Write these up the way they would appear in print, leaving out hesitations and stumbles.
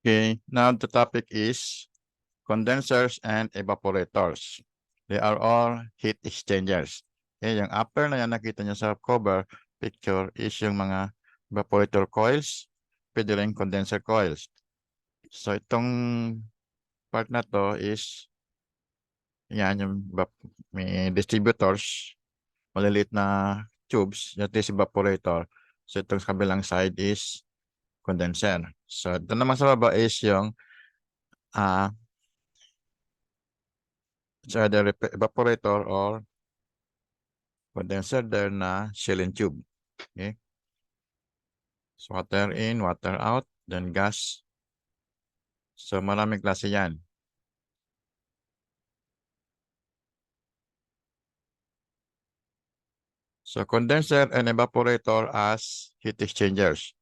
Okay, now the topic is condensers and evaporators. They are all heat exchangers. Okay, yung upper na yan nakita nyo sa cover picture is yung mga evaporator coils, pwede rin condenser coils. So itong part na to is yan yung may distributors, maliliit na tubes, that is evaporator. So itong kabilang side is condenser. So ito naman sa baba is yung it's either evaporator or condenser there na shell and tube. Okay. So water in, water out, then gas. So maraming klase yan. So condenser and evaporator as heat exchangers.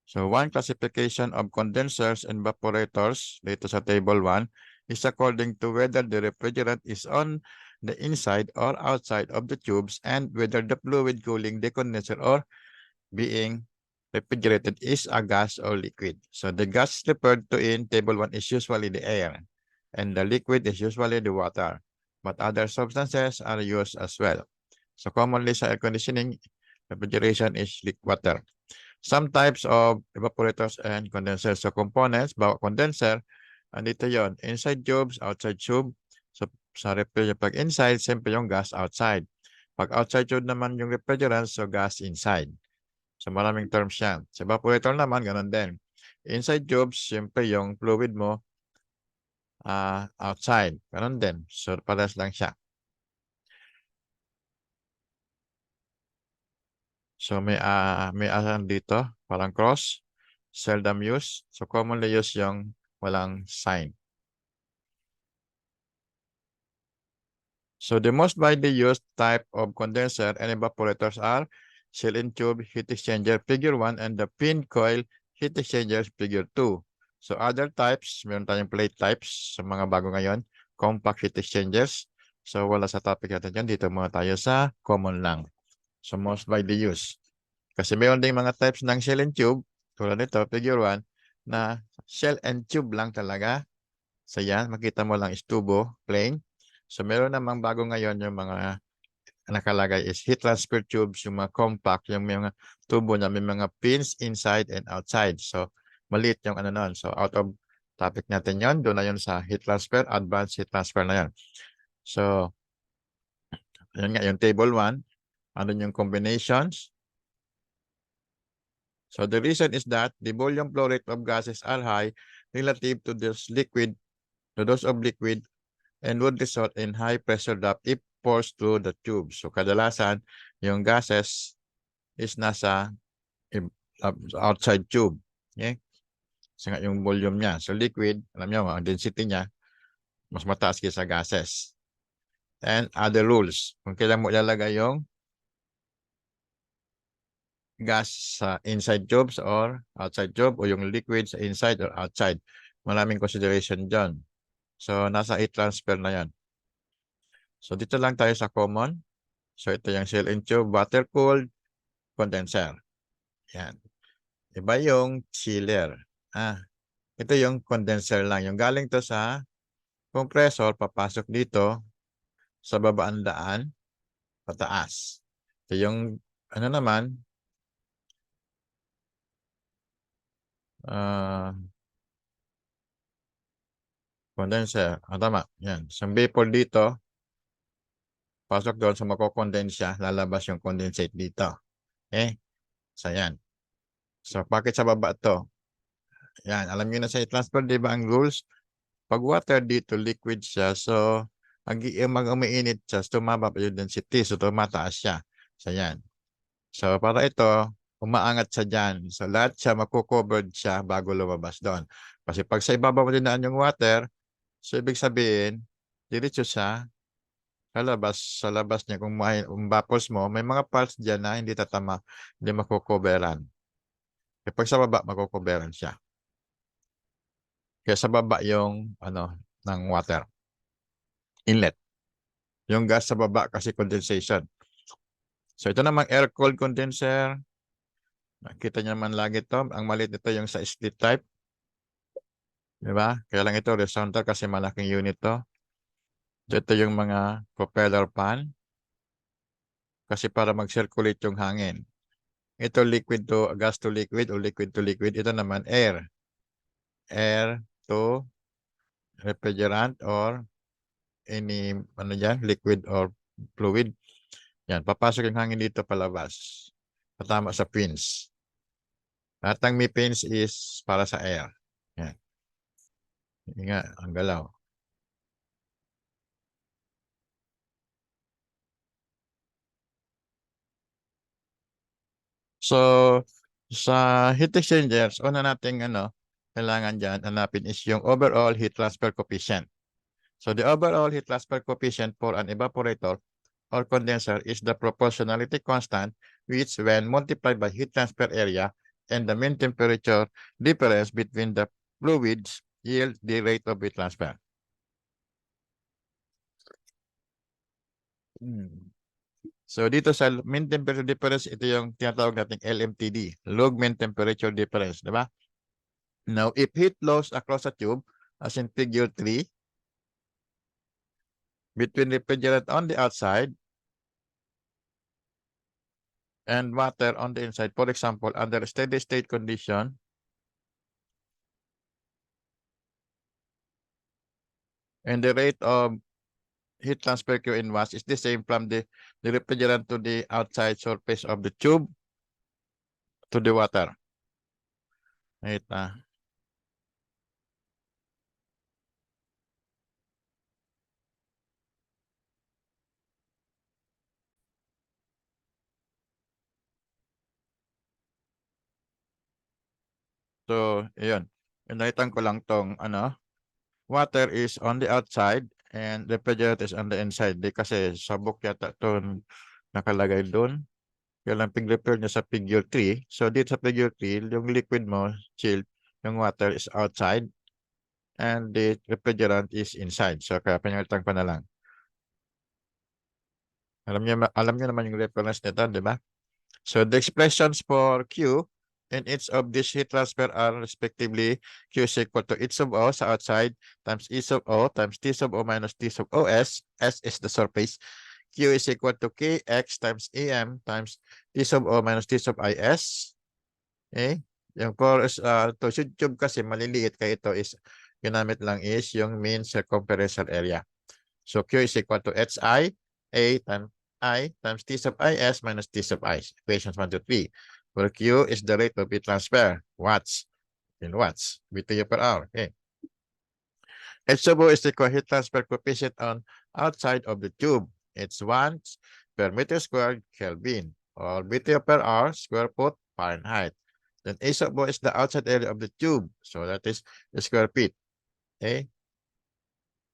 So one classification of condensers and evaporators dito sa table 1 is according to whether the refrigerant is on the inside or outside of the tubes and whether the fluid cooling the condenser or being refrigerated is a gas or liquid. So the gas referred to in table 1 is usually the air and the liquid is usually the water, but other substances are used as well. So commonly sa air conditioning, refrigeration is water. Some types of evaporators and condensers. So components, bawat condenser, andito yon, inside tubes, outside tube. So sa refrigerant, pag inside, siyempre yung gas outside. Pag outside tube naman yung refrigerant, so gas inside. So maraming terms yan. Sa evaporator naman, ganun din. Inside tubes, siyempre yung fluid mo outside. Ganun din. So pares lang siya. So may dito, parang cross, seldom used. So commonly used yung walang sign. So the most widely used type of condenser and evaporators are shell and tube heat exchanger figure 1 and the pin coil heat exchangers figure 2. So other types, meron tayong plate types sa mga bago ngayon, compact heat exchangers. So wala sa topic natin yan. Dito muna tayo sa common lang. So most widely used. Kasi meron ding mga types ng shell and tube, tulad nito, figure 1, na shell and tube lang talaga. So yan, makita mo lang is tubo, plain. So meron namang bago ngayon yung mga nakalagay is heat transfer tubes, yung mga compact, yung mga tubo na may mga pins inside and outside. So maliit yung ano nun. So out of topic natin yon, doon na yun sa heat transfer, advanced heat transfer na yan. So yun nga, yung table 1, ano yung combinations. So the reason is that the volume flow rate of gases are high relative to those of liquid and would result in high pressure drop if forced through the tube. So kadalasan, yung gases is nasa outside tube. Okay? Kasi nga yung volume niya. So liquid, alam niyo, ang density niya, mas mataas kaysa gases. And other rules. Kung kailan mo ilalagay yung gas sa inside tubes or outside tube o yung liquid sa inside or outside. Maraming consideration dyan. So nasa heat transfer na yan. So dito lang tayo sa common. So ito yung shell and tube, water-cooled condenser. Yan. Iba yung chiller. Ito yung condenser lang. Yung galing to sa compressor, papasok dito sa babaan daan, pataas. Ito yung, ano naman, condenser. Tama. Yan. So vapor dito, pasok doon, so makokondense siya, lalabas yung condensate dito. Okay? So yan. So bakit sa baba to? Yan, alam niyo na sa transfer, di ba ang rules? Pag water dito, liquid siya. So, umiinit siya, so tumaba pa yung density. So, tumataas siya. So, yan. So, para ito, umaangat siya dyan. So, lahat siya, makukovered siya bago lumabas doon. Kasi pag sa ibaba mo dinaan yung water, so, ibig sabihin, diretso siya, sa labas niya, kung vapors mo, may mga parts dyan na hindi tatama, hindi makukoveran. Kapag sa baba, makukoveran siya. Kaya sa baba yung ng water inlet. Yung gas sa baba kasi condensation. So ito namang air-cooled condenser. Nakita niyo naman lagi ito. Ang maliit nito yung sa split type. Diba? Kaya lang ito horizontal kasi malaking unit to. Ito yung mga propeller fan kasi para mag-circulate yung hangin. Ito liquid to gas to liquid o liquid to liquid. Ito naman air. Air to refrigerant or any ano dyan, liquid or fluid. Yan, papasok yung hangin dito palabas. Patama sa pins. Lahat ng may pins is para sa air. Yan. Yan nga, ang galaw. So, sa heat exchangers, una nating kailangan dyan hanapin is yung overall heat transfer coefficient. So, the overall heat transfer coefficient for an evaporator or condenser is the proportionality constant which when multiplied by heat transfer area and the mean temperature difference between the fluids yield the rate of heat transfer. So dito sa mean temperature difference, ito yung tinatawag nating LMTD, log mean temperature difference, di ba? Now, if heat flows across a tube, as in figure 3, between refrigerant on the outside and water on the inside, for example, under steady state condition, and the rate of heat transfer Q in watts is the same from the refrigerant to the outside surface of the tube to the water. Right, So, yun. Inaitan ko lang tong water is on the outside and refrigerant is on the inside. Di kasi sabok yata ito nakalagay doon. Kaya lang pig-repair niya sa figure 3. So, dito sa figure 3, yung liquid mo, chilled, yung water is outside and the refrigerant is inside. So, kaya pinalitan ko na lang. Alam niyo naman yung reference nito, di ba? So the expressions for Q and each of these heat transfer are respectively Q is equal to H sub O sa outside times E sub O times T sub O minus T sub OS. S is the surface. Q is equal to KX times AM times T sub O minus T sub IS. Okay? Yung to tube kasi maliliit kaya ito is ginamit lang is yung mean circumferential area. So Q is equal to HI A times I times T sub IS minus T sub I. Equations 1 to 3. Where Q is the rate of heat transfer. Watts. In watts. BTU per hour. Okay. H sub O is the heat transfer coefficient on outside of the tube. It's watts per meter squared Kelvin or BTU per hour square foot Fahrenheit. Then A sub O is the outside area of the tube. So that is the square feet. Okay.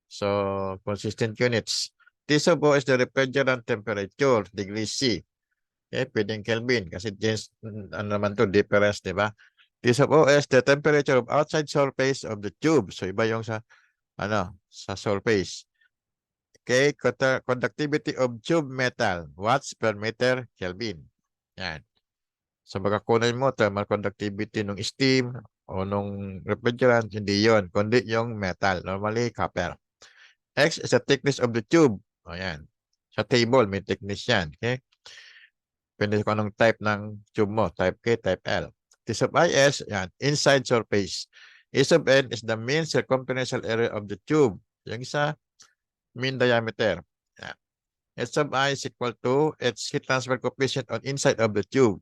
So consistent units. T sub O is the refrigerant temperature, degree C. Okay, pwedeng Kelvin kasi ano naman to, difference, di ba? T sub O is the temperature of outside surface of the tube. So iba yung sa surface. Okay, conductivity of tube metal, watts per meter Kelvin. Yan. So baka kunin mo thermal conductivity ng steam o nung refrigerant, hindi yon, kundi yung metal, normally copper. X is the thickness of the tube. O yan. Sa table, may thickness yan. Okay? Depende kung anong type ng tube mo. Type K, type L. T sub IS, yan. Inside surface. E sub N is the mean circumferential area of the tube. Yung isa, mean diameter. Yan. H sub I is equal to its heat transfer coefficient on inside of the tube.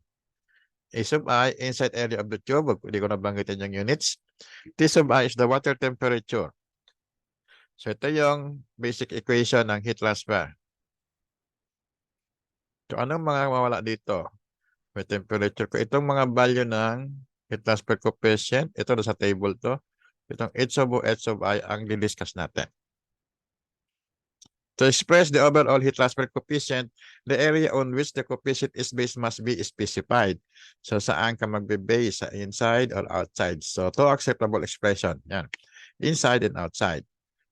A sub I, inside area of the tube. Hindi ko nabanggitin yung units. T sub I is the water temperature. So ito yung basic equation ng heat transfer. So anong mga mawala dito? May temperature ko. Itong mga value ng heat transfer coefficient, ito na sa table to. Itong H sub O, H sub I ang di-discuss natin. To express the overall heat transfer coefficient, the area on which the coefficient is based must be specified. So saan ka magbe-base? Sa inside or outside? So two acceptable expression. Yan. Inside and outside.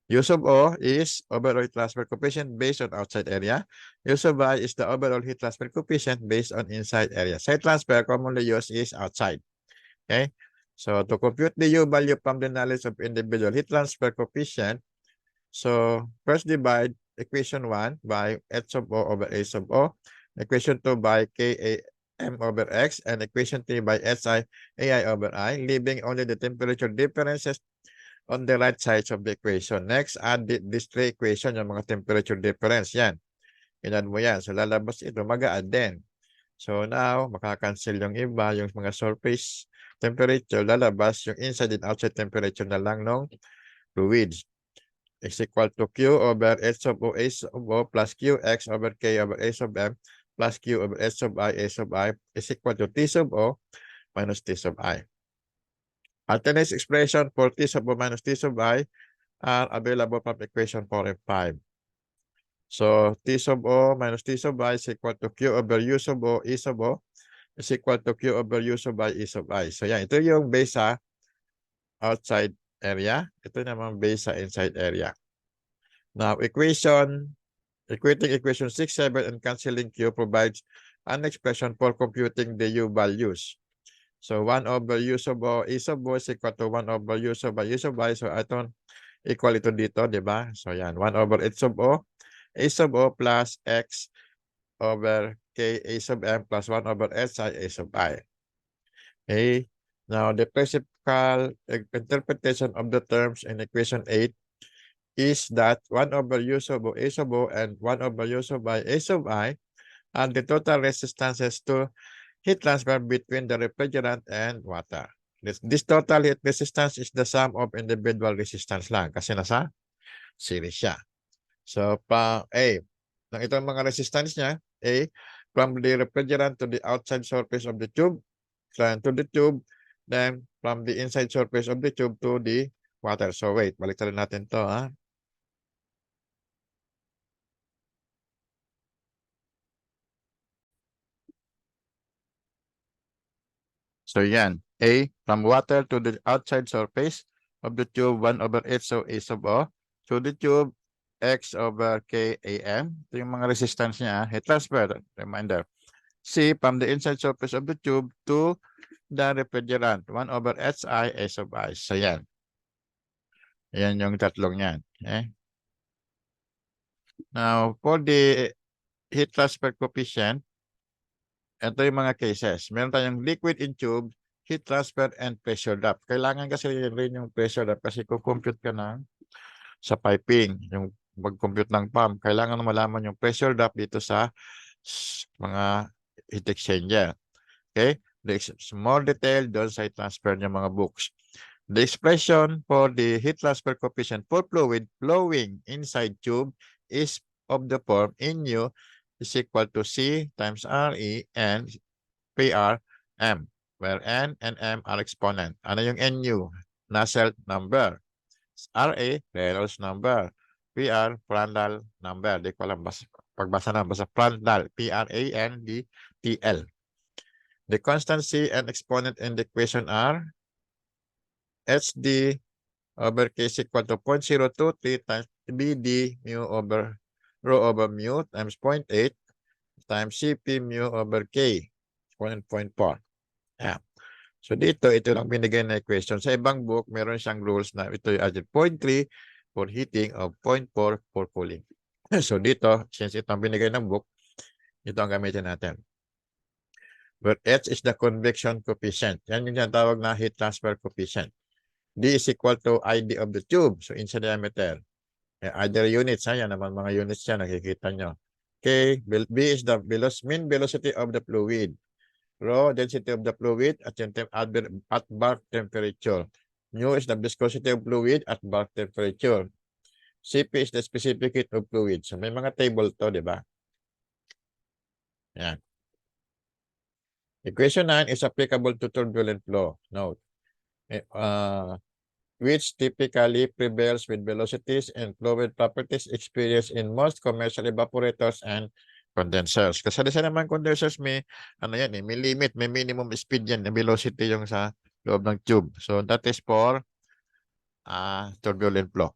U sub O is overall heat transfer coefficient based on outside area. U sub I is the overall heat transfer coefficient based on inside area. Side transfer commonly used is outside. Okay? So to compute the U value from the knowledge of individual heat transfer coefficient, so first divide equation 1 by H sub O over A sub O, equation 2 by KAM over X, and equation 3 by SI AI over I, leaving only the temperature differences on the right sides of the equation. Next, add these three equation, yung mga temperature difference. Yan. Ilan mo yan. So lalabas ito, mag-a-add din. So now, makakancel yung iba, yung mga surface temperature, lalabas yung inside and outside temperature na lang ng fluids. Is equal to Q over H sub O A sub O plus QX over K over A sub M plus Q over S sub I A sub I is equal to T sub O minus T sub I. Alternate expression for T sub O minus T sub I are available from equation 4 and 5. So T sub O minus T sub I is equal to Q over U sub O E sub O is equal to Q over U sub I E sub I. So yan, ito yung base sa outside area. Ito naman base sa inside area. Now, equating equation 6, 7, and canceling Q provides an expression for computing the U values. So 1 over U sub O E sub O is equal to 1 over U sub I E sub I. So ito, equal ito dito, di ba? So yan, 1 over H sub O A sub O plus X over K A sub M plus 1 over S I A sub I. Okay. Now, the principal interpretation of the terms in equation 8 is that 1 over U sub O A sub O and 1 over U sub I A sub I are the total resistances to heat transfer between the refrigerant and water. This total heat resistance is the sum of individual resistance lang kasi nasa series siya. So, ng itong mga resistance niya, A, from the refrigerant to the outside surface of the tube, then to the tube, then from the inside surface of the tube to the water. So, wait, balik natin to, ha? So, yan. A, from water to the outside surface of the tube, 1 over H so A sub O, to the tube, X over KAM. Ito yung mga resistance niya, heat transfer, reminder. C, from the inside surface of the tube to the refrigerant, 1 over HI A sub I. So, yan. Yan yung tatlong yan. Okay? Now, for the heat transfer coefficient, ito yung mga cases. Meron tayong liquid in tube, heat transfer, and pressure drop. Kailangan kasi rin yung pressure drop kasi kung compute ka na sa piping, yung mag-compute ng pump, kailangan malaman yung pressure drop dito sa mga heat exchanger. Okay? There's more detail doon sa heat transfer ng mga books. The expression for the heat transfer coefficient for fluid flowing inside tube is of the form Nu is equal to C times Re and PR M, where N and M are exponent. Ano yung Nu? Nusselt number. Ra, Reynolds number. PR, Prandtl number. Di ko alam pagbasa na. Basta Prandtl. Prandtl. The constancy and exponent in the equation are HD over K is equal to 0.023 times BD mu over rho over mu times 0.8 times CP mu over K, 0.4. Yeah. So dito, ito lang binigay na equation. Sa ibang book, meron siyang rules na ito yung 0.3 for heating of 0.4 for cooling. So dito, since ito ang binigay ng book, ito ang gamitin natin. But H is the convection coefficient. Yan yung tawag na heat transfer coefficient. D is equal to ID of the tube. So inside diameter. Either units. Yan naman mga units yan. Nakikita nyo. Okay. B is the mean velocity of the fluid. Rho, density of the fluid at bar temperature. Mu is the viscosity of fluid at bar temperature. CP is the specific heat of fluid. So may mga table to, di ba? Yan. Equation 9 is applicable to turbulent flow. Note. Which typically prevails with velocities and fluid properties experienced in most commercial evaporators and condensers. Kasi sa naman condensers may ano yan may limit, may minimum speed yan, velocity yung sa loob ng tube. So that is for turbulent flow.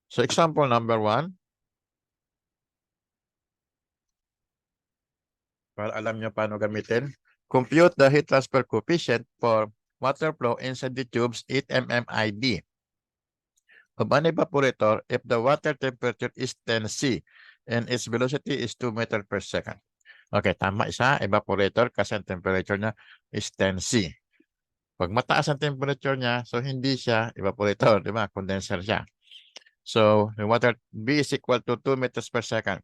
So example number 1. Para alam nyo paano gamitin. Compute the heat transfer coefficient for water flow inside the tube's 8 mm ID of an evaporator if the water temperature is 10 C and its velocity is 2 meters per second. Okay, tama isa, evaporator kasi ang temperature niya is 10 C. Pag mataas ang temperature niya, so hindi siya evaporator, di ba? Condenser siya. So, the water B is equal to 2 meters per second.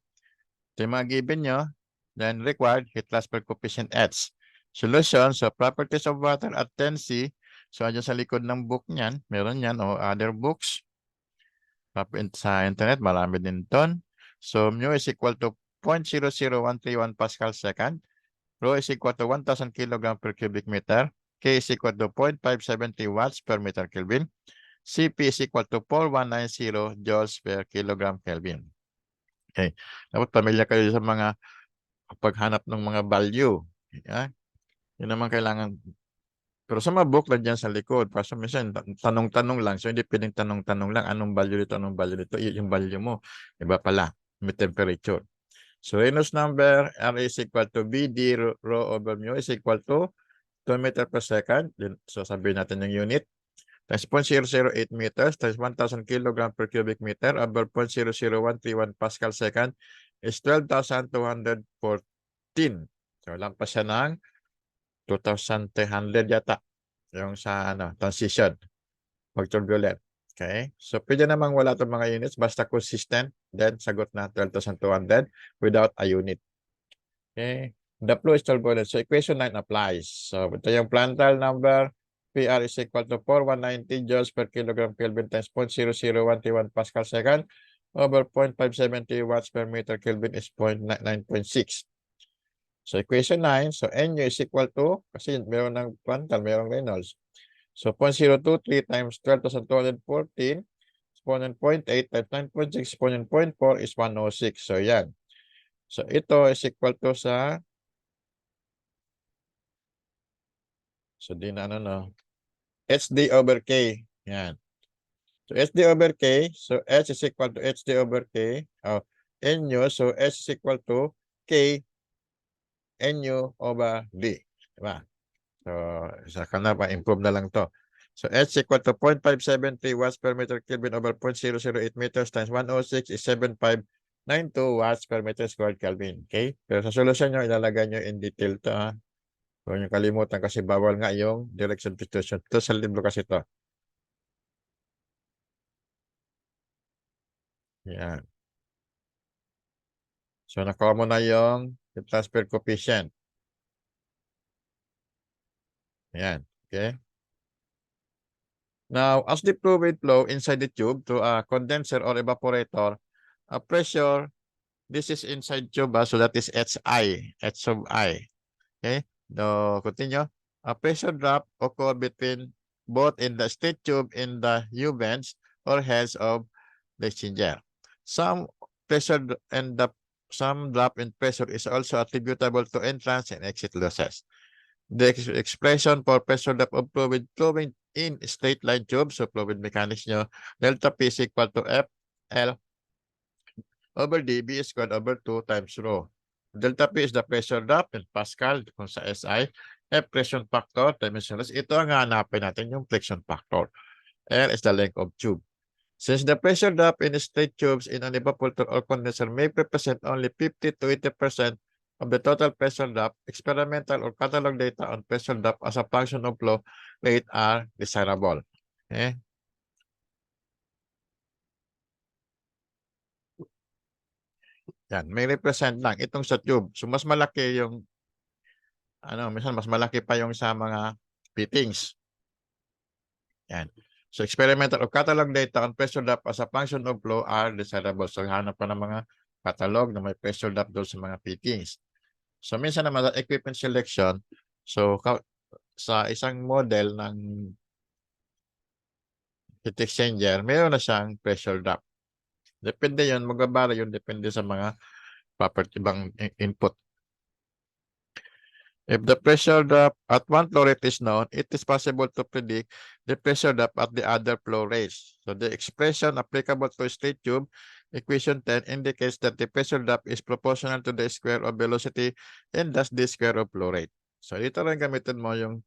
Ito yung mga given nyo. Then required heat transfer coefficient H. Solution, so properties of water at 10C. So, dyan sa likod ng book niyan, meron yan o other books. Sa internet, marami din ton. So, mu is equal to 0.00131 Pascal second. Rho is equal to 1,000 kilogram per cubic meter. K is equal to 0.570 watts per meter Kelvin. Cp is equal to 4190 joules per kilogram Kelvin. Okay. Dapat pamilya kayo sa mga paghanap ng mga value. Yeah? Yun naman kailangan. Pero sa mga book lang dyan sa likod, kasi minsan tanong-tanong lang. So hindi pwedeng tanong-tanong lang. Anong value dito, anong value dito. Yung value mo. Iba pala. May temperature. So Reynolds number, R is equal to BD rho over mu is equal to 2 meter per second. So sabihin natin yung unit. Times 0.008 meters times 1,000 kilogram per cubic meter over 0.00131 Pascal second is 12,214. So lampas siya ng 2,300 yata. Yung sa transition. Mag-turbulent. Okay? So pwede namang wala itong mga units basta consistent. Then sagot na 12,200 without a unit. Okay? The flow is turbulent. So equation 9 applies. So ito yung Prandtl number. PR is equal to 4190 joules per kilogram Kelvin times 0.00131 Pascal second over 0.570 watts per meter Kelvin is 9.6. So equation 9, so NU is equal to, kasi meron ng Prandtl, merong Reynolds. So 0.023 times 12,214 exponent 0.8 times 9.6 exponent 0.4 is 106. So yan. So ito is equal to sa, so di na HD over K. Yan. So HD over K, so H is equal to HD over K. NU, so H is equal to K NU over D. Diba? So, isa ka na, pa-improve na lang to. So, H equal to 0.570 watts per meter Kelvin over 0.008 meters times 106 is 7,592 watts per meter squared Kelvin. Okay? Pero sa solusyon nyo, ilalagay nyo in detail to. Huwag nyo kalimutan kasi bawal nga yung direct substitution. Ito sa libro kasi to. Yan. So, nakuha mo na yung transfer coefficient. Yan. Okay? Now, as the fluid flow inside the tube to a condenser or evaporator, a pressure, this is inside tube, so that is HI, H sub I. Okay? Now, continue. A pressure drop occur between both in the state tube in the U-bends or heads of the exchanger. Some drop in pressure is also attributable to entrance and exit losses. The expression for pressure drop of fluid flowing in straight line tube, so fluid mechanics nyo, delta P is equal to FL over dB squared over 2 times rho. Delta P is the pressure drop in Pascal kung sa SI. F friction factor, dimensionless. Ito ang hanapin natin yung friction factor. L is the length of tube. Since the pressure drop in straight tubes in an evaporator or condenser may represent only 50 to 80% of the total pressure drop, experimental or catalog data on pressure drop as a function of flow rate are desirable. Okay? Yan, may represent lang itong sa tube. So mas malaki yung minsan mas malaki pa yung sa mga fittings. Yan. So experimental or catalog data on pressure drop as a function of flow are desirable. So hanap pa ng mga catalog na may pressure drop doon sa mga fittings. So minsan naman sa equipment selection, so sa isang model ng heat exchanger, mayroon na siyang pressure drop. Depende yun, magbabara yun, depende sa mga property bang input. If the pressure drop at one flow rate is known, it is possible to predict the pressure drop at the other flow rates. So the expression applicable to straight tube, equation 10, indicates that the pressure drop is proportional to the square of velocity and thus the square of flow rate. So, dito rin gamitin mo yung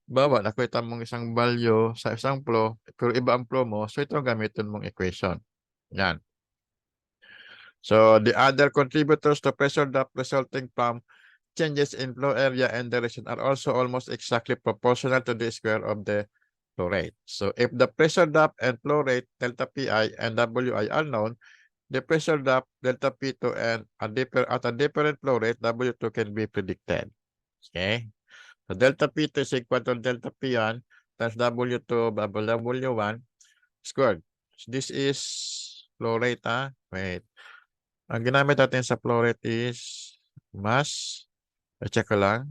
bawa, nakita mong isang value sa isang flow, pero iba ang flow mo. So, ito ang gamitin mong equation. Yan. So, the other contributors to pressure drop resulting from changes in flow area and direction are also almost exactly proportional to the square of the flow rate. So, if the pressure drop and flow rate, delta Pi and Wi are known, the pressure drop, delta P2 and at a different flow rate, W2 can be predicted. Okay? So, delta P2 is equal to delta P1 times W2 W1 squared. So, this is flow rate, ha? Wait. Ang ginamit natin sa flow rate is mass. I-check ko lang.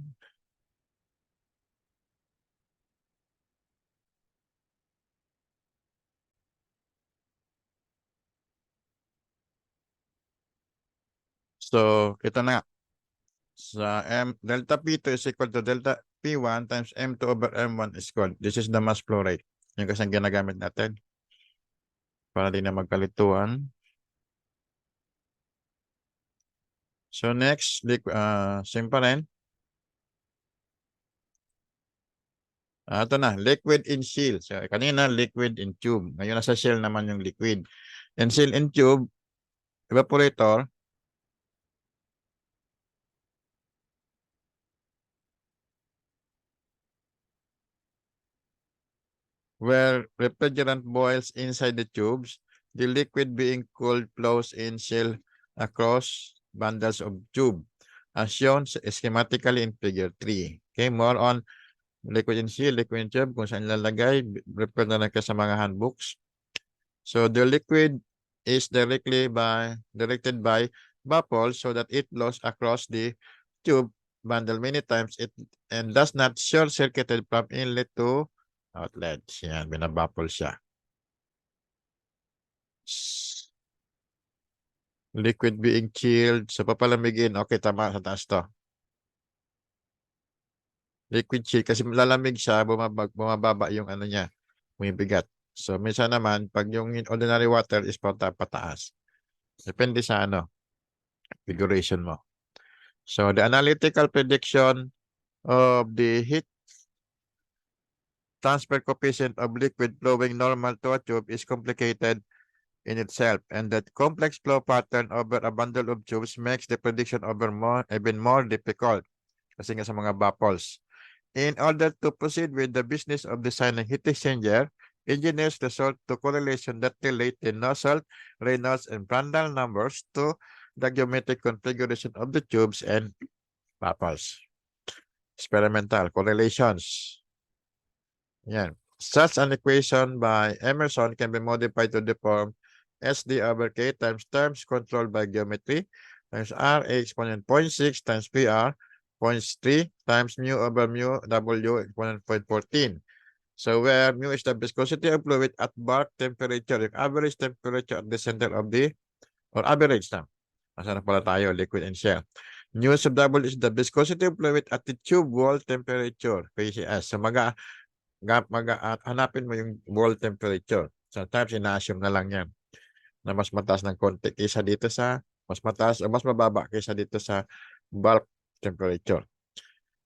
So, ito na nga. Sa delta P2 is equal to delta P1 times M2 over M1 squared. This is the mass flow rate. Yung kasi ang ginagamit natin. Para di na magkalituan. So, next, same pa rin. Ito na, liquid in seal. So, kanina, liquid in tube. Ngayon, nasa shell naman yung liquid. In seal in tube, evaporator, where refrigerant boils inside the tubes, the liquid being cooled flows in shell across bundles of tube, as shown schematically in figure 3. Okay, more on liquid in seal, liquid in tube, kung saan ilalagay, refer na lang ka sa mga handbooks. So the liquid is directed by bubble so that it flows across the tube bundle many times and does not short-circuited from inlet to outlet. Yan, binabubble siya. Liquid being chilled. So, papalamigin. Okay, tama sa taas to. Liquid chill. Kasi lalamig siya, bumababa yung ano niya. Bumibigat. So, minsan naman, pag yung ordinary water is pataas. Depende sa ano, configuration mo. So, the analytical prediction of the heat transfer coefficient of liquid flowing normal to a tube is complicated in itself, and that complex flow pattern over a bundle of tubes makes the prediction even more difficult kasi nga sa mga bubbles. In order to proceed with the business of designing heat exchanger, engineers resort to correlation that relate the Nusselt, Reynolds, and Prandtl numbers to the geometric configuration of the tubes and bubbles. Experimental correlations. Yan. Such an equation by Emerson can be modified to the form SD over K times terms controlled by geometry times RA exponent 0.6 times PR 0.3 times mu over mu W exponent 0.14. So where mu is the viscosity of fluid at bulk temperature, yung average temperature at the center of the, or average na. Nasa na pala tayo, liquid and shell. Mu sub W is the viscosity of fluid at the tube wall temperature, VCS. So hanapin mo yung wall temperature. Sometimes ina-assume na lang yan na mas mataas ng konti kaysa dito sa mas mataas o mas mababa kaysa dito sa bulk temperature.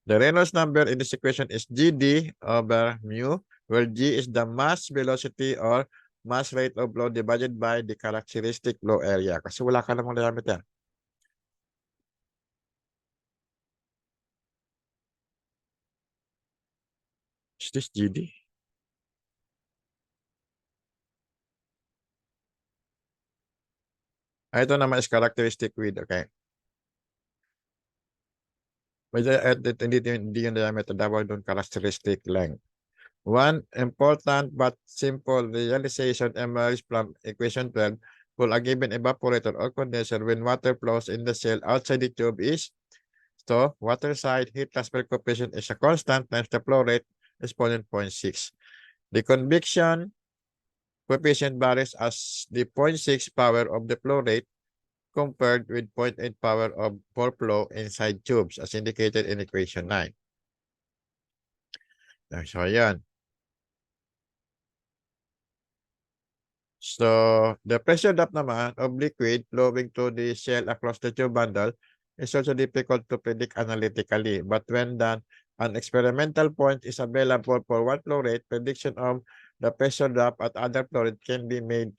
The Reynolds number in this equation is GD over mu, where G is the mass velocity or mass rate of flow divided by the characteristic flow area. Kasi wala ka namang diameter. Is this GD? Ito naman is characteristic width. Okay. Hindi yung diameter. Dapat doon characteristic length. One important but simple realization emerges from equation 12 for a given evaporator or condenser when water flows in the cell outside the tube is so water side heat transfer coefficient is a constant times the flow rate exponent 0.6. The convection coefficient varies as the 0.6 power of the flow rate compared with 0.8 power of for flow inside tubes as indicated in equation 9. So, ayan. So, the pressure drop naman of liquid flowing to the shell across the tube bundle is also difficult to predict analytically. But when done, an experimental point is available for one flow rate, prediction of the pressure drop at other flow rate can be made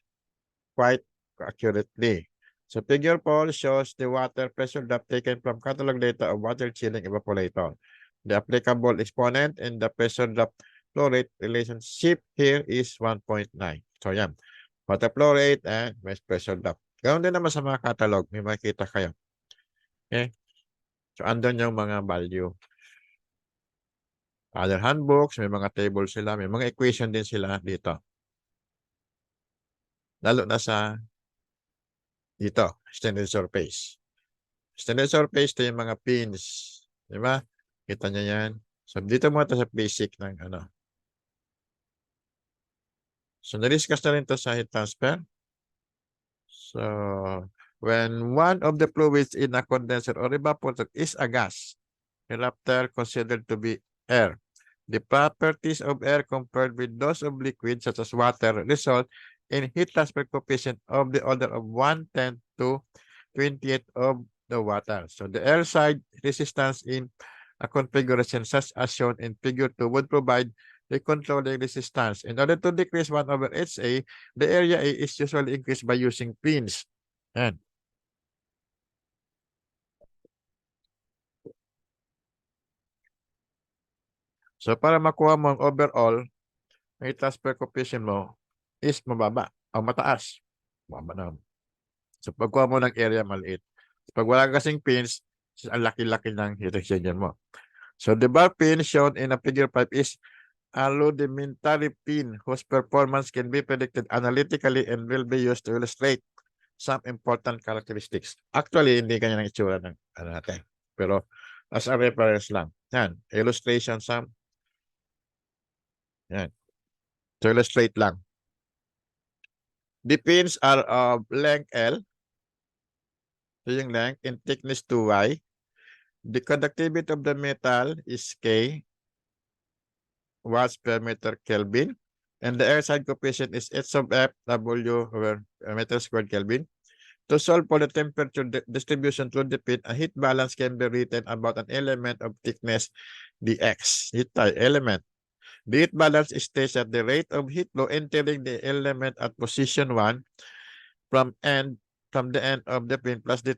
quite accurately. So figure 4 shows the water pressure drop taken from catalog data of water chilling evaporator. The applicable exponent in the pressure drop flow rate relationship here is 1.9. So yan. Water flow rate and pressure drop. Ganoon din naman sa mga catalog. May makikita kayo. Okay? So andun yung mga value. Other handbooks, may mga table sila. May mga equation din sila dito. Lalo na sa dito, extended surface. Extended surface, ito yung mga pins. Di ba? Kita niya yan. So, dito mo ito sa basic ng ano. So, na-discuss na rin ito sa heat transfer. So, when one of the fluids in a condenser or evaporator is a gas, hereafter considered to be air, the properties of air compared with those of liquid such as water result in heat transfer coefficient of the order of 1/10 to 20th of the water. So the air side resistance in a configuration such as shown in figure 2 would provide the controlling resistance. In order to decrease 1 over HA, the area A is usually increased by using pins. Yan. So para makuha mo ang overall, may transfer coefficient mo is mababa o mataas. Mababa na. So pagkuha mo ng area maliit. Pag wala kasing pins, ang laki-laki ng heat exchanger mo. So the bar pin shown in a figure 5 is a rudimentary pin whose performance can be predicted analytically and will be used to illustrate some important characteristics. Actually, hindi kanya ng itsura ng ano natin. Pero as a reference lang. Yan. Illustration some. Yan. To illustrate lang. The pins are of length L. So yung length in thickness 2y. The conductivity of the metal is K watts per meter Kelvin. And the air side coefficient is H sub F W over meter squared Kelvin. To solve for the temperature distribution through the pin, a heat balance can be written about an element of thickness dx. Heat element. The heat balance states at the rate of heat flow entering the element at position 1 from the end of the pin plus the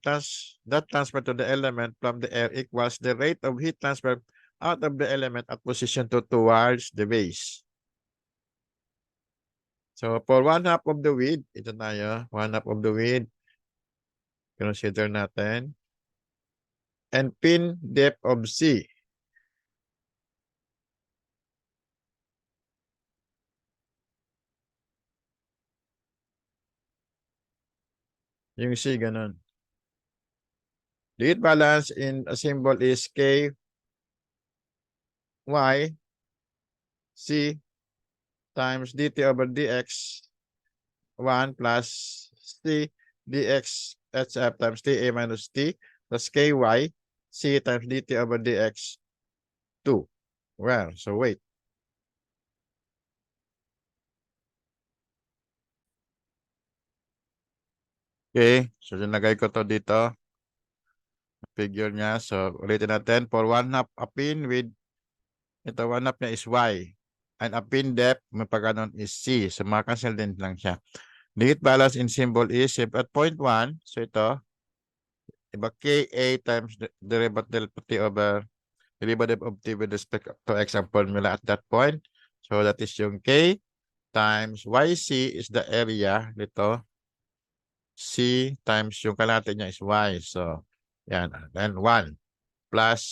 that transfer to the element from the air equals the rate of heat transfer out of the element at position 2 towards the base. So for 1/2 of the width, ito tayo, 1/2 of the width, consider natin. And pin depth of C. Yung C, ganun. The heat balance in a symbol is K, Y, C times dt over dx 1 plus C dx HF times TA minus T plus KY C times dt over dx 2. Well, so wait. Okay, so nilagay ko to dito. Figure niya. So ulitin natin. For 1/2 a pin with ito 1/2 niya is Y. And a pin depth, may pagkanon is C. So makakancel din lang siya. The heat balance in symbol is at point 1. So ito, iba KA times derivative T over derivative of T with respect to X ang formula at that point. So that is yung K times YC is the area nito. C times yung kalahati niya is Y. So, yan. Then 1 plus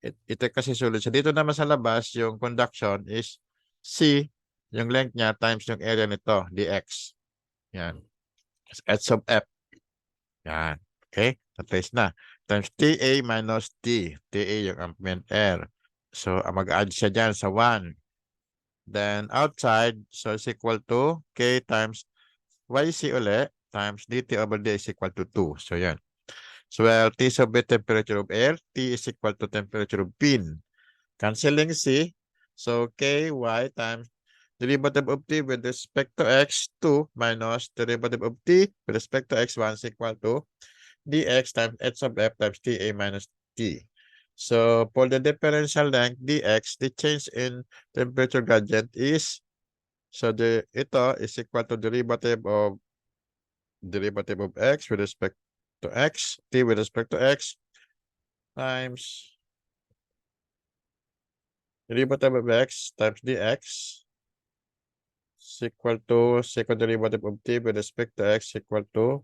ito kasi sulit. So dito naman sa labas, yung conduction is C, yung length niya times yung area nito, dx. Yan. H sub F. Yan. Okay? Natrace na. Times TA minus T. TA yung ambient air. So, mag-add siya dyan sa 1. Then, outside, so is equal to K times YC uli times dt over d is equal to 2. So, yan. So, well, T sub the temperature of air. T is equal to temperature of pin. Canceling C. So, KY times derivative of T with respect to X2 minus derivative of T with respect to X1 is equal to dx times h sub f times Ta minus T. So for the differential length dx, the change in temperature gradient is, so ito is equal to derivative of x with respect to x, t with respect to x, times derivative of x times dx is equal to second derivative of t with respect to x equal to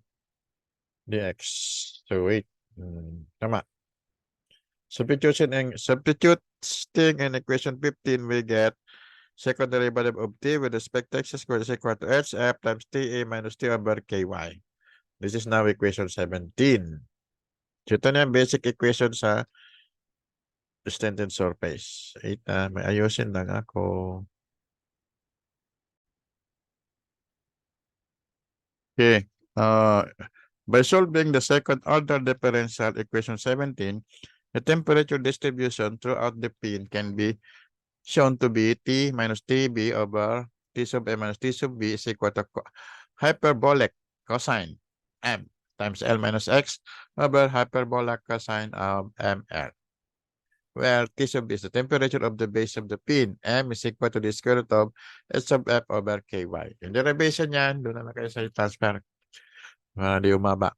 dx. So wait, tama. Substituting in equation 15, we get second derivative of t with respect to x squared is equal to hf times ta minus t over ky. This is now equation 17. So ito na yung basic equation sa extended surface. May ayusin lang ako. Okay. By solving the second order differential equation 17, the temperature distribution throughout the pin can be shown to be T minus TB over T sub A minus T sub B is equal to hyperbolic cosine M times L minus X over hyperbolic cosine of ML, where T sub B is the temperature of the base of the pin. M is equal to the square root of S sub F over KY. Yung derivation yan, doon na kayo sa transfer. Di umaba.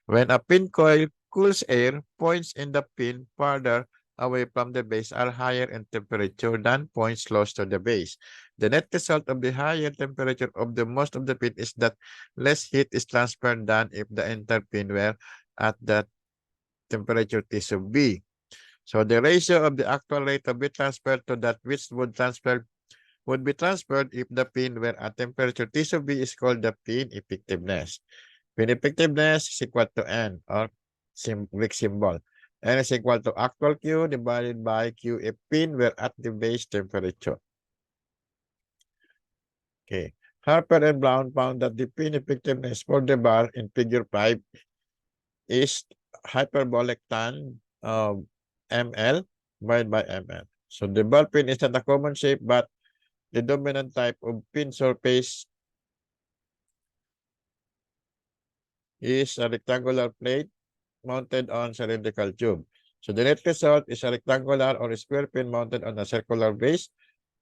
When a pin coil cools air, points in the pin farther away from the base are higher in temperature than points close to the base. The net result of the higher temperature of the most of the pin is that less heat is transferred than if the entire pin were at that temperature T sub B. So the ratio of the actual rate of heat transfer to that which would be transferred if the pin were at temperature T sub B is called the pin effectiveness. Pin effectiveness is equal to N, or Greek symbol. N is equal to actual Q divided by Q if pin were at the base temperature. Okay. Harper and Brown found that the pin effectiveness for the bar in figure 5 is hyperbolic tan of ml divided by ml. So the ball pin is not a common shape, but the dominant type of pin surface is a rectangular plate mounted on cylindrical tube. So the net result is a rectangular or a square pin mounted on a circular base,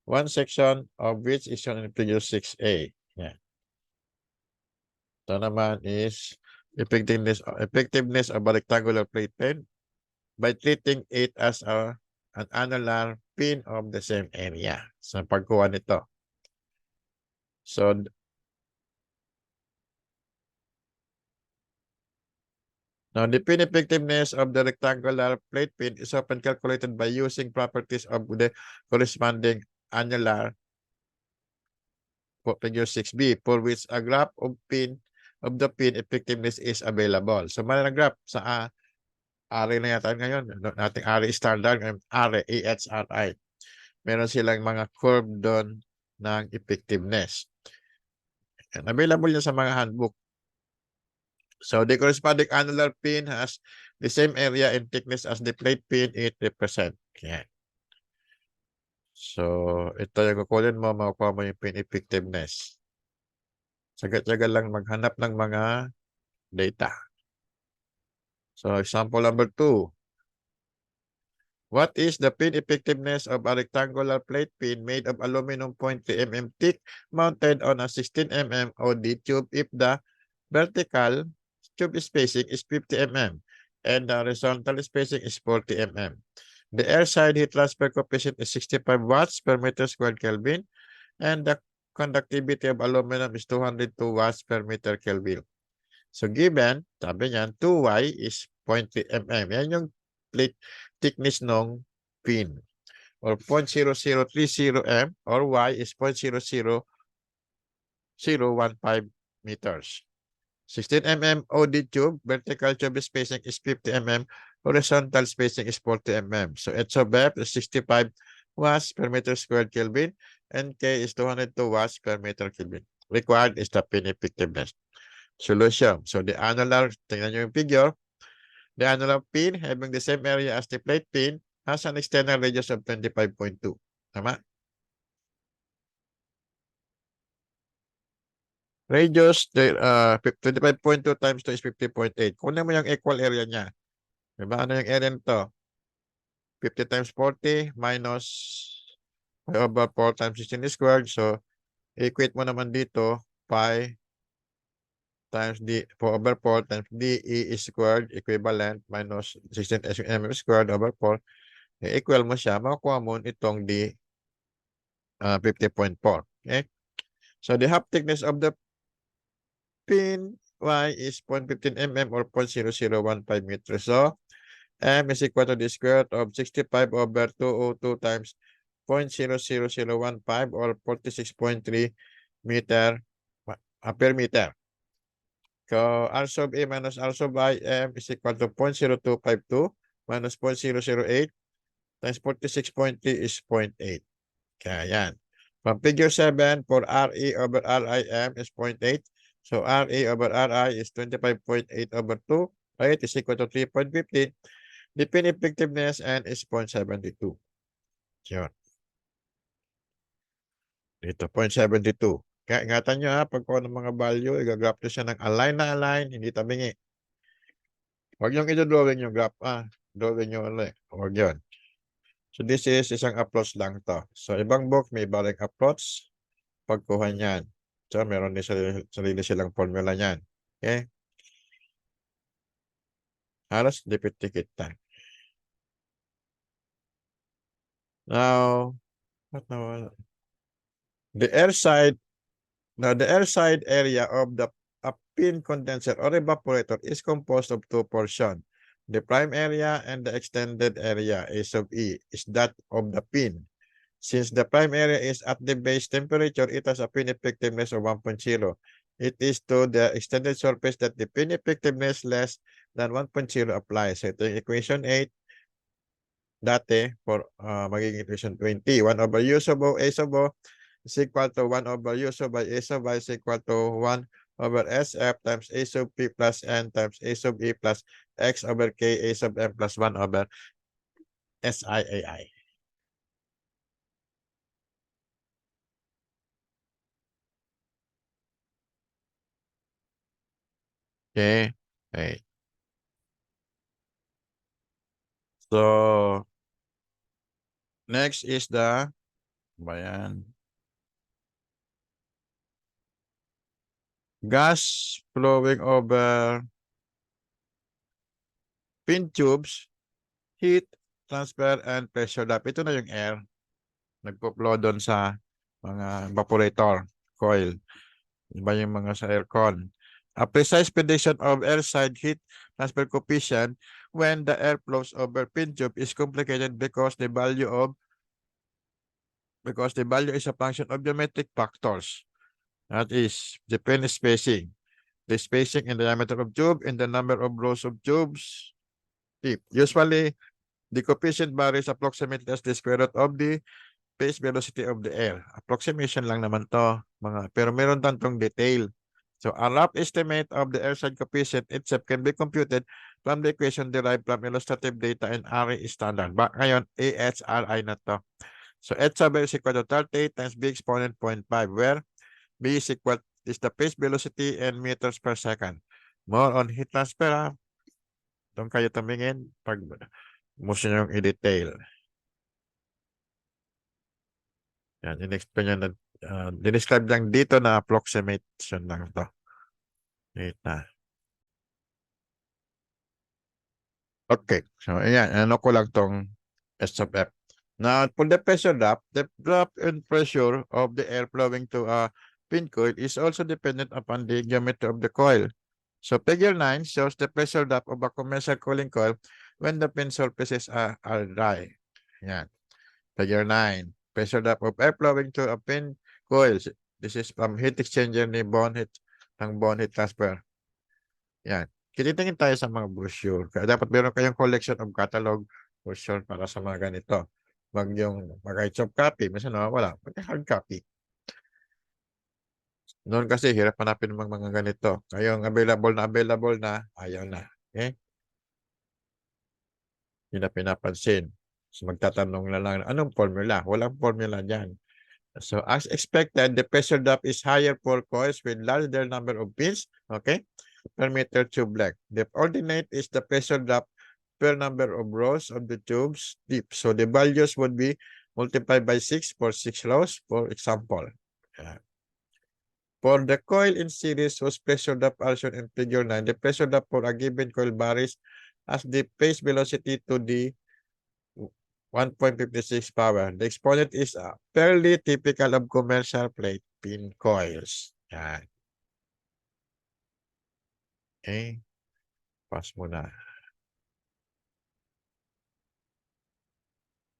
one section of which is shown in figure 6A. Yeah. Ito naman is effectiveness of a rectangular plate pin by treating it as an annular pin of the same area. So pagkuha nito. So now, the pin effectiveness of the rectangular plate pin is often calculated by using properties of the corresponding annular figure 6B, for which a graph of the pin effectiveness is available. So, may graph sa ARI na yata ngayon, ating ARI standard, ARI, AHRI. Meron silang mga curve doon ng effectiveness. And available yun sa mga handbook. So the corresponding annular pin has the same area and thickness as the plate pin it represents. Yeah. So ito yung kukunin mo, makukuha mo yung pin effectiveness. Sagat-sagat lang maghanap ng mga data. So example number 2. What is the pin effectiveness of a rectangular plate pin made of aluminum 0.3 mm thick mounted on a 16 mm OD tube if the vertical tube spacing is 50 mm and the horizontal spacing is 40 mm. The air side heat transfer coefficient is 65 watts per meter squared Kelvin and the conductivity of aluminum is 202 watts per meter Kelvin. So given, sabi niyan, 2y is 0.3 mm. Yan yung plate thickness ng pin. Or 0.0030 m or y is 0.00015 meters. 16 mm OD tube, vertical tube spacing is 50 mm, horizontal spacing is 40 mm. So H of F is 65 watts per meter squared Kelvin and K is 202 watts per meter Kelvin. Required is the pin effectiveness. Solution. So the annular, tingnan nyo yung figure, the annular pin having the same area as the plate pin has an external radius of 25.2. Tama? Radius, 25.2 times 2 is 50.8. Kunin mo yung equal area niya. Diba? Ano yung area nito? 50 times 40 minus 5 over 4 times 16 squared. So, equate mo naman dito, pi times d 4 over 4 times d e squared equivalent minus 16 mm squared over 4. Equal mo siya, makukuha mo itong d 50.4. Okay? So, the half thickness of the pin y is 0.15 mm or 0.0015 meters. So, m is equal to the square root of 65 over 202 times 0.00015 or 46.3 meter per meter. So, r sub a minus r sub I m is equal to 0.0252 minus 0.008 times 46.3 is 0.8. Kaya yan. From figure 7, for RE over RIM is 0.8. So, RE over RI is 25.8 over 2. Right? Is equal to 3.50. The pin effectiveness N is 0.72. Yun. Dito, 0.72. Kaya ingatan nyo ha, pag kuha ng mga value, i-graph nyo siya ng align na align, hindi tabingi. Huwag yung i-drawing yung graph. Drawing nyo ulit. Huwag yun. So, this is isang approach lang to. So, ibang book, may ibang approach. Pagkuha niyan. So, meron din sarili silang formula niyan. Okay? Halos dipit-tikit lang. Now, what now? The air side Now, the air side area of the pin condenser or evaporator is composed of two portions. The prime area and the extended area, A sub E, is that of the pin. Since the prime area is at the base temperature, it has a pin effectiveness of 1.0. It is to the extended surface that the pin effectiveness less than 1.0 applies. So, ito yung equation 8. Dati, for magiging equation 20. 1 over U sub O, A sub O, is equal to 1 over U sub by A sub I is equal to 1 over SF times A sub P plus N times A sub E plus X over K A sub M plus 1 over SIAI. Okay. Okay. So, next is the bayan. Gas flowing over pin tubes, heat, transfer, and pressure drop. Ito na yung air. Nagpo-flow doon sa mga evaporator coil. Iba yung mga sa aircon. A precise prediction of air side heat transfer coefficient when the air flows over pin tube is complicated because the value is a function of geometric factors. That is the pin spacing, the spacing in the diameter of tube, and the number of rows of tubes deep. Usually, the coefficient varies approximately as the square root of the phase velocity of the air. Approximation lang naman to, pero meron tantong detail. So, a rough estimate of the airside coefficient itself can be computed from the equation derived from illustrative data and RE standard. Ngayon, AHRI na to. So, H sub is equal to 38 times B exponent 0.5, where B is the phase velocity in meters per second. More on heat transfer, doon kayo tumingin pag gusto nyo yung i-detail. Yan, in-explain nyo na, dinescribe lang dito na approximation lang ito. Na. Okay, so ayan, ano ko lang tong S sub F. Now, for the pressure drop, the drop in pressure of the air flowing to a pin coil is also dependent upon the geometry of the coil. So, figure 9 shows the pressure drop of a commercial cooling coil when the pin surfaces are dry. Yan. Figure 9. Pressure drop of air flowing to a pin coil. This is from heat exchanger ni bond heat transfer. Yan. Titingin tayo sa mga brochure. Kaya dapat meron kayong collection of catalog brochure para sa mga ganito. Wag yung kahit soft copy. Minsan nawawala. Pati hard copy. Noon kasi hirap hanapin ng mga ganito. Ngayong available na, ayaw na. Okay? Hindi na pinapansin. So magtatanong na lang, anong formula? Walang formula dyan. So as expected, the pressure drop is higher for coils with larger number of pins, okay, per meter tube length. The ordinate is the pressure drop per number of rows of the tubes deep. So the values would be multiplied by 6 for 6 rows, for example. For the coil in series whose pressure drop are shown in figure 9, the pressure drop for a given coil varies as the phase velocity to the 1.56 power. The exponent is fairly typical of commercial plate pin coils. Yan. Okay. Pass muna.